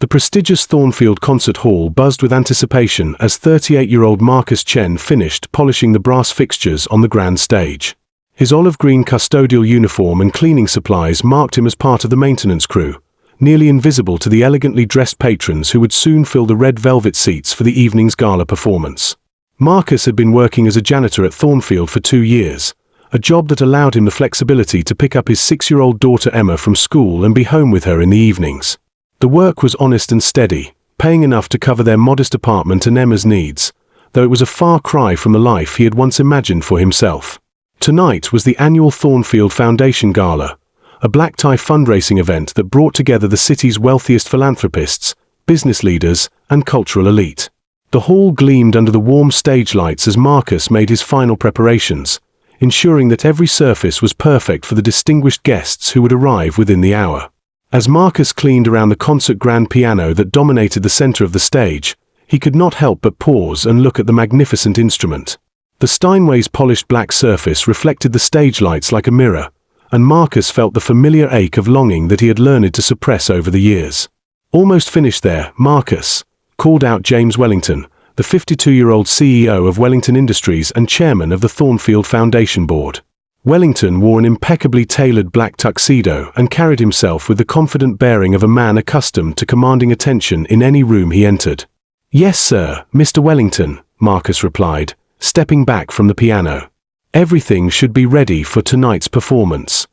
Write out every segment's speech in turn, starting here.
The prestigious Thornfield concert hall buzzed with anticipation as 38-year-old Marcus Chen finished polishing the brass fixtures on the grand stage. His olive-green custodial uniform and cleaning supplies marked him as part of the maintenance crew, nearly invisible to the elegantly dressed patrons who would soon fill the red velvet seats for the evening's gala performance. Marcus had been working as a janitor at Thornfield for 2 years, a job that allowed him the flexibility to pick up his 6-year-old daughter Emma from school and be home with her in the evenings. The work was honest and steady, paying enough to cover their modest apartment and Emma's needs, though it was a far cry from the life he had once imagined for himself. Tonight was the annual Thornfield Foundation Gala, a black-tie fundraising event that brought together the city's wealthiest philanthropists, business leaders, and cultural elite. The hall gleamed under the warm stage lights as Marcus made his final preparations, ensuring that every surface was perfect for the distinguished guests who would arrive within the hour. As Marcus cleaned around the concert grand piano that dominated the center of the stage, he could not help but pause and look at the magnificent instrument. The Steinway's polished black surface reflected the stage lights like a mirror, and Marcus felt the familiar ache of longing that he had learned to suppress over the years. "Almost finished there, Marcus," called out James Wellington, the 52-year-old CEO of Wellington Industries and chairman of the Thornfield Foundation Board. Wellington wore an impeccably tailored black tuxedo and carried himself with the confident bearing of a man accustomed to commanding attention in any room he entered. "Yes, sir, Mr. Wellington," Marcus replied, stepping back from the piano. "Everything should be ready for tonight's performance."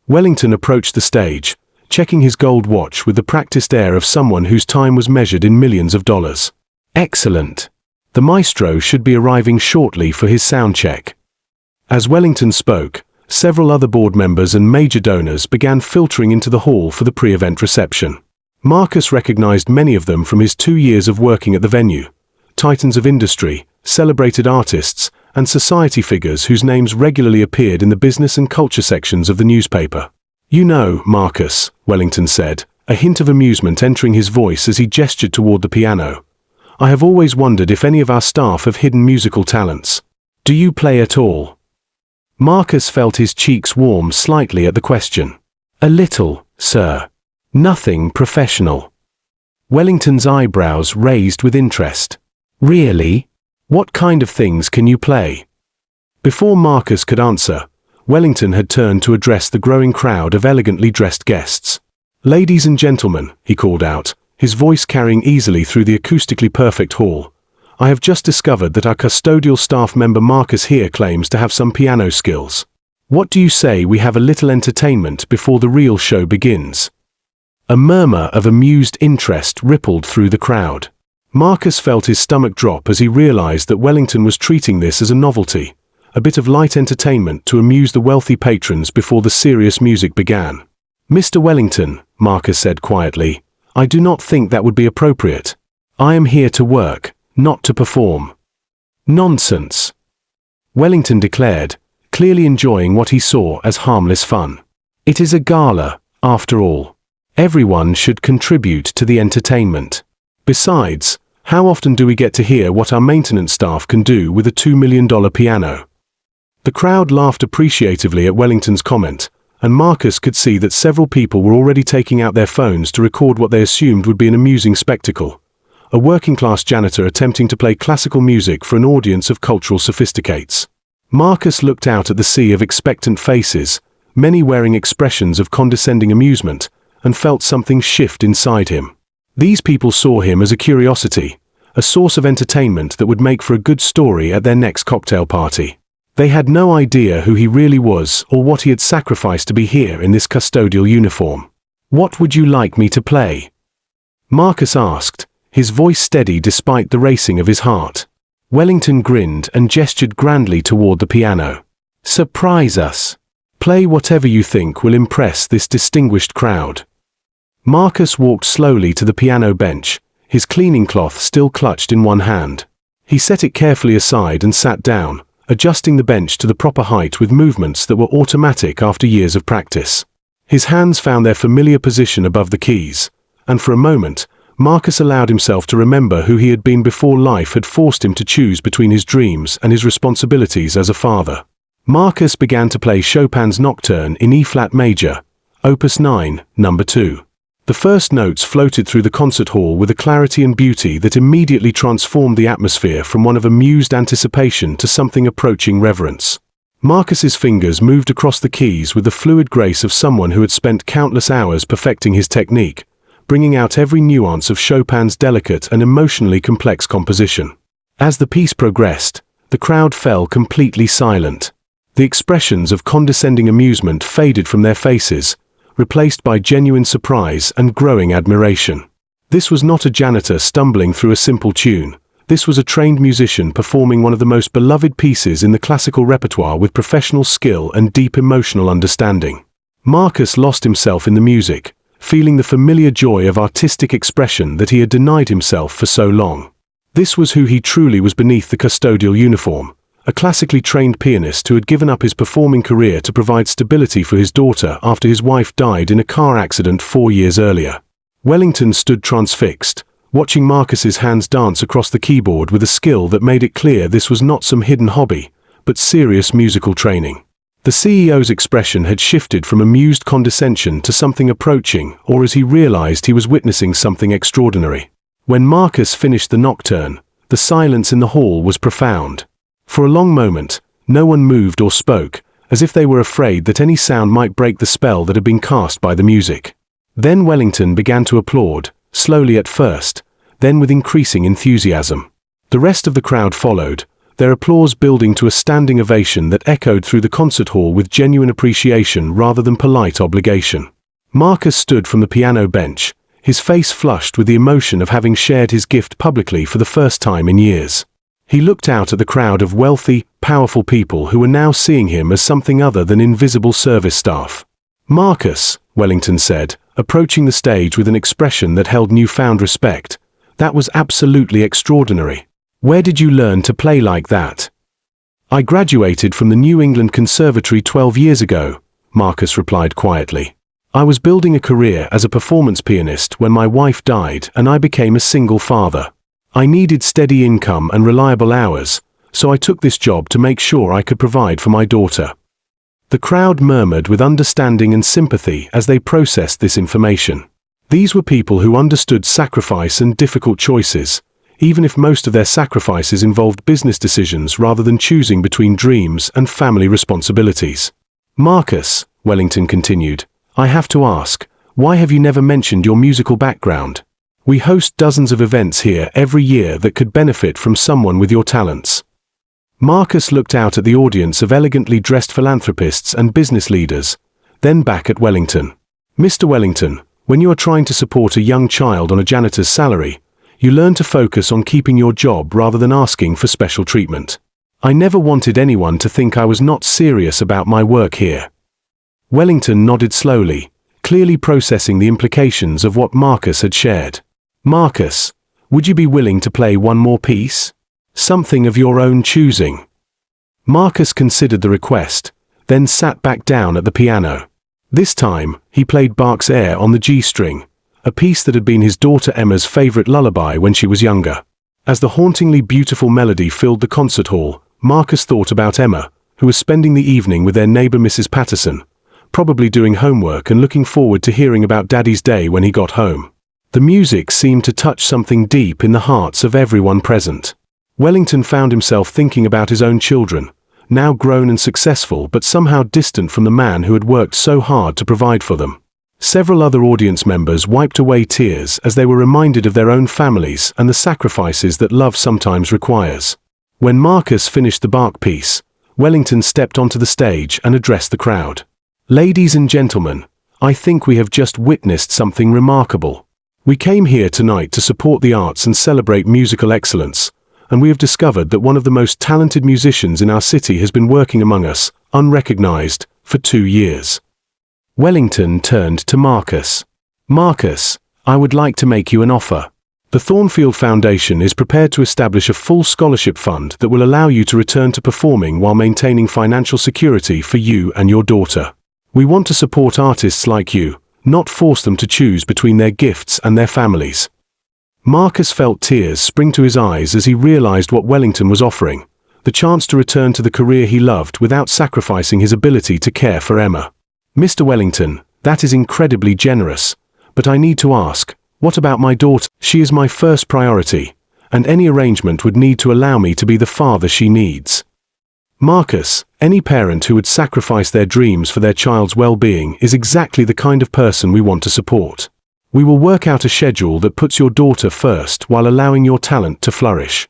Wellington approached the stage, checking his gold watch with the practiced air of someone whose time was measured in millions of dollars. "Excellent. The maestro should be arriving shortly for his sound check." As Wellington spoke, several other board members and major donors began filtering into the hall for the pre-event reception. Marcus recognized many of them from his 2 years of working at the venue, titans of industry, celebrated artists, and society figures whose names regularly appeared in the business and culture sections of the newspaper. "You know, Marcus," Wellington said, a hint of amusement entering his voice as he gestured toward the piano, "I have always wondered if any of our staff have hidden musical talents. Do you play at all?" Marcus felt his cheeks warm slightly at the question. "A little, sir. Nothing professional." Wellington's eyebrows raised with interest. "Really? What kind of things can you play?" Before Marcus could answer, Wellington had turned to address the growing crowd of elegantly dressed guests. "Ladies and gentlemen," he called out, his voice carrying easily through the acoustically perfect hall, "I have just discovered that our custodial staff member Marcus here claims to have some piano skills. What do you say we have a little entertainment before the real show begins?" A murmur of amused interest rippled through the crowd. Marcus felt his stomach drop as he realized that Wellington was treating this as a novelty, a bit of light entertainment to amuse the wealthy patrons before the serious music began. "Mr. Wellington," Marcus said quietly, "I do not think that would be appropriate. I am here to work, not to perform." "Nonsense," Wellington declared, clearly enjoying what he saw as harmless fun. "It is a gala, after all. Everyone should contribute to the entertainment. Besides, how often do we get to hear what our maintenance staff can do with a $2 million piano?" The crowd laughed appreciatively at Wellington's comment, and Marcus could see that several people were already taking out their phones to record what they assumed would be an amusing spectacle. A working-class janitor attempting to play classical music for an audience of cultural sophisticates. Marcus looked out at the sea of expectant faces, many wearing expressions of condescending amusement, and felt something shift inside him. These people saw him as a curiosity, a source of entertainment that would make for a good story at their next cocktail party. They had no idea who he really was or what he had sacrificed to be here in this custodial uniform. "What would you like me to play?" Marcus asked, his voice steady despite the racing of his heart. Wellington grinned and gestured grandly toward the piano. "Surprise us. Play whatever you think will impress this distinguished crowd." Marcus walked slowly to the piano bench, his cleaning cloth still clutched in one hand. He set it carefully aside and sat down, adjusting the bench to the proper height with movements that were automatic after years of practice. His hands found their familiar position above the keys, and for a moment, Marcus allowed himself to remember who he had been before life had forced him to choose between his dreams and his responsibilities as a father. Marcus began to play Chopin's Nocturne in E-flat major, Opus 9, No. 2. The first notes floated through the concert hall with a clarity and beauty that immediately transformed the atmosphere from one of amused anticipation to something approaching reverence. Marcus's fingers moved across the keys with the fluid grace of someone who had spent countless hours perfecting his technique, bringing out every nuance of Chopin's delicate and emotionally complex composition. As the piece progressed, the crowd fell completely silent. The expressions of condescending amusement faded from their faces, replaced by genuine surprise and growing admiration. This was not a janitor stumbling through a simple tune. This was a trained musician performing one of the most beloved pieces in the classical repertoire with professional skill and deep emotional understanding. Marcus lost himself in the music, feeling the familiar joy of artistic expression that he had denied himself for so long. This was who he truly was beneath the custodial uniform, a classically trained pianist who had given up his performing career to provide stability for his daughter after his wife died in a car accident 4 years earlier. Wellington stood transfixed, watching Marcus's hands dance across the keyboard with a skill that made it clear this was not some hidden hobby, but serious musical training. The CEO's expression had shifted from amused condescension to something approaching, or as he realized he was witnessing something extraordinary. When Marcus finished the nocturne, the silence in the hall was profound. For a long moment, no one moved or spoke, as if they were afraid that any sound might break the spell that had been cast by the music. Then Wellington began to applaud, slowly at first, then with increasing enthusiasm. The rest of the crowd followed, their applause building to a standing ovation that echoed through the concert hall with genuine appreciation rather than polite obligation. Marcus stood from the piano bench, his face flushed with the emotion of having shared his gift publicly for the first time in years. He looked out at the crowd of wealthy, powerful people who were now seeing him as something other than invisible service staff. "Marcus," Wellington said, approaching the stage with an expression that held newfound respect, "that was absolutely extraordinary. Where did you learn to play like that?" "I graduated from the New England Conservatory 12 years ago," Marcus replied quietly. "I was building a career as a performance pianist when my wife died and I became a single father. I needed steady income and reliable hours, so I took this job to make sure I could provide for my daughter." The crowd murmured with understanding and sympathy as they processed this information. These were people who understood sacrifice and difficult choices, even if most of their sacrifices involved business decisions rather than choosing between dreams and family responsibilities. "Marcus," Wellington continued, "I have to ask, why have you never mentioned your musical background? We host dozens of events here every year that could benefit from someone with your talents." Marcus looked out at the audience of elegantly dressed philanthropists and business leaders, then back at Wellington. "Mr. Wellington, when you are trying to support a young child on a janitor's salary, you learn to focus on keeping your job rather than asking for special treatment. I never wanted anyone to think I was not serious about my work here." Wellington nodded slowly, clearly processing the implications of what Marcus had shared. "Marcus, would you be willing to play one more piece? Something of your own choosing?" Marcus considered the request, then sat back down at the piano. This time, he played Bach's Air on the G string, a piece that had been his daughter Emma's favorite lullaby when she was younger. As the hauntingly beautiful melody filled the concert hall, Marcus thought about Emma, who was spending the evening with their neighbor Mrs. Patterson, probably doing homework and looking forward to hearing about Daddy's day when he got home. The music seemed to touch something deep in the hearts of everyone present. Wellington found himself thinking about his own children, now grown and successful but somehow distant from the man who had worked so hard to provide for them. Several other audience members wiped away tears as they were reminded of their own families and the sacrifices that love sometimes requires. When Marcus finished the Bach piece, Wellington stepped onto the stage and addressed the crowd. "Ladies and gentlemen, I think we have just witnessed something remarkable. We came here tonight to support the arts and celebrate musical excellence, and we have discovered that one of the most talented musicians in our city has been working among us, unrecognized, for 2 years." Wellington turned to Marcus. "Marcus, I would like to make you an offer. The Thornfield Foundation is prepared to establish a full scholarship fund that will allow you to return to performing while maintaining financial security for you and your daughter. We want to support artists like you, not force them to choose between their gifts and their families." Marcus felt tears spring to his eyes as he realized what Wellington was offering, the chance to return to the career he loved without sacrificing his ability to care for Emma. "Mr. Wellington, that is incredibly generous, But I need to ask, what about my daughter? She is my first priority, and any arrangement would need to allow me to be the father she needs. Marcus, any parent who would sacrifice their dreams for their child's well-being is exactly the kind of person we want to support. We will work out a schedule that puts your daughter first while allowing your talent to flourish.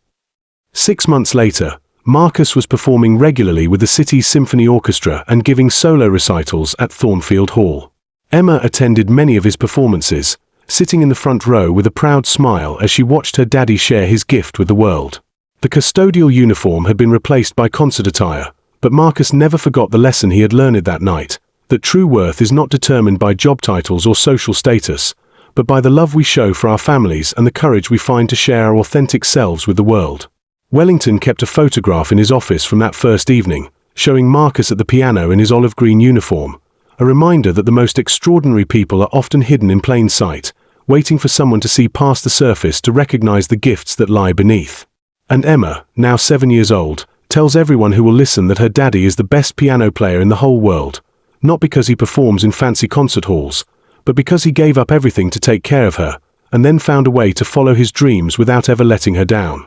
6 months later, Marcus was performing regularly with the city's symphony orchestra and giving solo recitals at Thornfield Hall. Emma attended many of his performances, sitting in the front row with a proud smile as she watched her daddy share his gift with the world. The custodial uniform had been replaced by concert attire, but Marcus never forgot the lesson he had learned that night, that true worth is not determined by job titles or social status, but by the love we show for our families and the courage we find to share our authentic selves with the world. Wellington kept a photograph in his office from that first evening, showing Marcus at the piano in his olive green uniform, a reminder that the most extraordinary people are often hidden in plain sight, waiting for someone to see past the surface to recognize the gifts that lie beneath. And Emma, now 7 years old, tells everyone who will listen that her daddy is the best piano player in the whole world, not because he performs in fancy concert halls, but because he gave up everything to take care of her, and then found a way to follow his dreams without ever letting her down.